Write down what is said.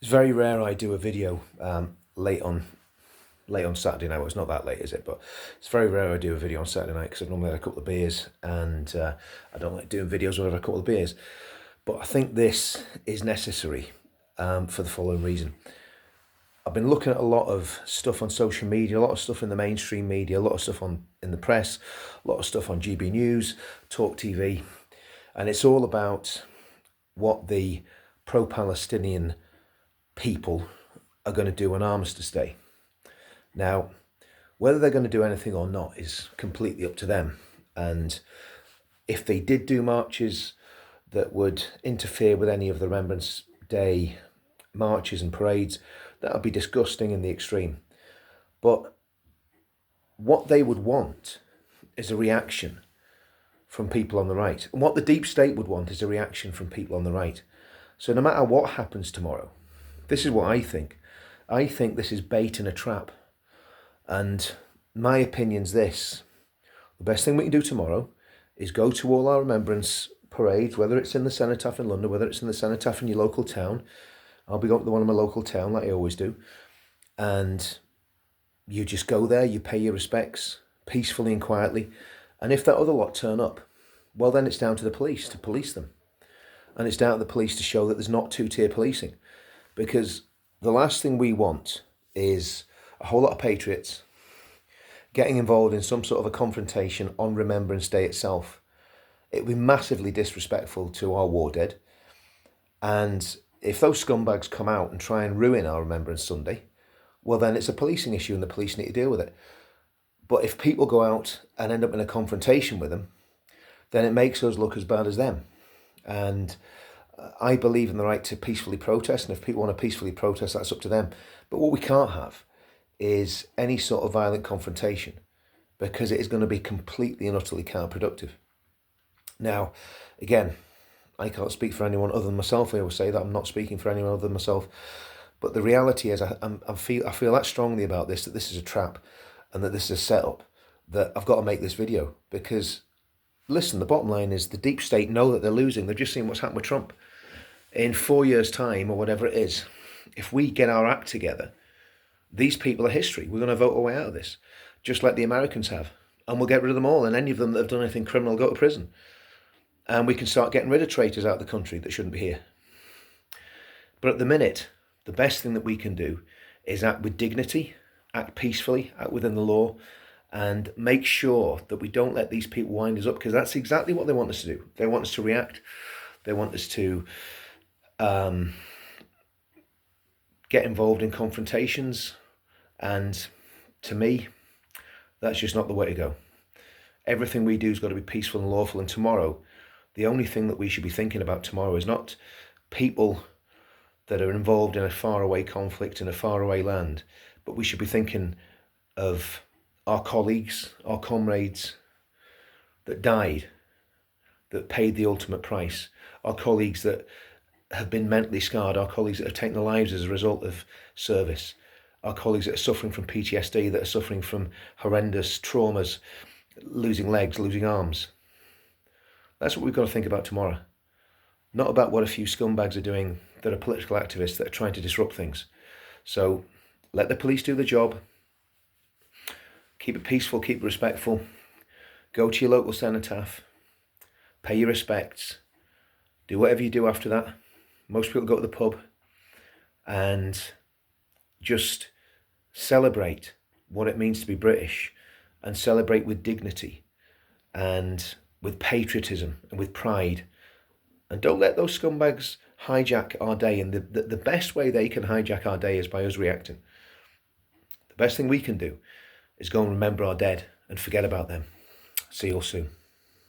It's very rare I do a video late on Saturday night. Well, it's not that late, is it? But it's very rare I do a video on Saturday night because I've normally had a couple of beers, and I don't like doing videos when I've had a couple of beers. But I think this is necessary for the following reason. I've been looking at a lot of stuff on social media, a lot of stuff in the mainstream media, a lot of stuff in the press, a lot of stuff on GB News, Talk TV, and it's all about what the pro-Palestinian people are going to do on Armistice Day. Now, whether they're going to do anything or not is completely up to them. And if they did do marches that would interfere with any of the Remembrance Day marches and parades, that would be disgusting in the extreme. But what they would want is a reaction from people on the right. And what the deep state would want is a reaction from people on the right. So no matter what happens tomorrow, this is what I think. I think this is bait and a trap. And my opinion's this. The best thing we can do tomorrow is go to all our remembrance parades, whether it's in the Cenotaph in London, whether it's in the Cenotaph in your local town. I'll be going to the one in my local town, like I always do. And you just go there, you pay your respects peacefully and quietly. And if that other lot turn up, well, then it's down to the police to police them. And it's down to the police to show that there's not two-tier policing. Because the last thing we want is a whole lot of patriots getting involved in some sort of a confrontation on Remembrance Day itself. It would be massively disrespectful to our war dead. And if those scumbags come out and try and ruin our Remembrance Sunday, well, then it's a policing issue and the police need to deal with it. But if people go out and end up in a confrontation with them, then it makes us look as bad as them. And I believe in the right to peacefully protest, and if people want to peacefully protest, that's up to them. But what we can't have is any sort of violent confrontation, because it is going to be completely and utterly counterproductive. Now, again, I can't speak for anyone other than myself. I always say that I'm not speaking for anyone other than myself. But the reality is, I feel that strongly about this, that this is a trap and that this is a setup, that I've got to make this video. Because, listen, the bottom line is the deep state know that they're losing. They've just seen what's happened with Trump. In 4 years' time, or whatever it is, if we get our act together, these people are history. We're going to vote our way out of this, just like the Americans have. And we'll get rid of them all, and any of them that have done anything criminal go to prison. And we can start getting rid of traitors out of the country that shouldn't be here. But at the minute, the best thing that we can do is act with dignity, act peacefully, act within the law, and make sure that we don't let these people wind us up, because that's exactly what they want us to do. They want us to react. They want us to get involved in confrontations. And to me, that's just not the way to go. Everything we do has got to be peaceful and lawful. And tomorrow, the only thing that we should be thinking about tomorrow is not people that are involved in a faraway conflict in a faraway land, but we should be thinking of our colleagues, our comrades that died, that paid the ultimate price, our colleagues that have been mentally scarred, our colleagues that have taken their lives as a result of service, our colleagues that are suffering from PTSD, that are suffering from horrendous traumas, losing legs, losing arms. That's what we've got to think about tomorrow. Not about what a few scumbags are doing that are political activists that are trying to disrupt things. So let the police do the job. Keep it peaceful, keep it respectful. Go to your local cenotaph. Pay your respects. Do whatever you do after that. Most people go to the pub and just celebrate what it means to be British, and celebrate with dignity and with patriotism and with pride. And don't let those scumbags hijack our day. And the best way they can hijack our day is by us reacting. The best thing we can do is go and remember our dead and forget about them. See you all soon.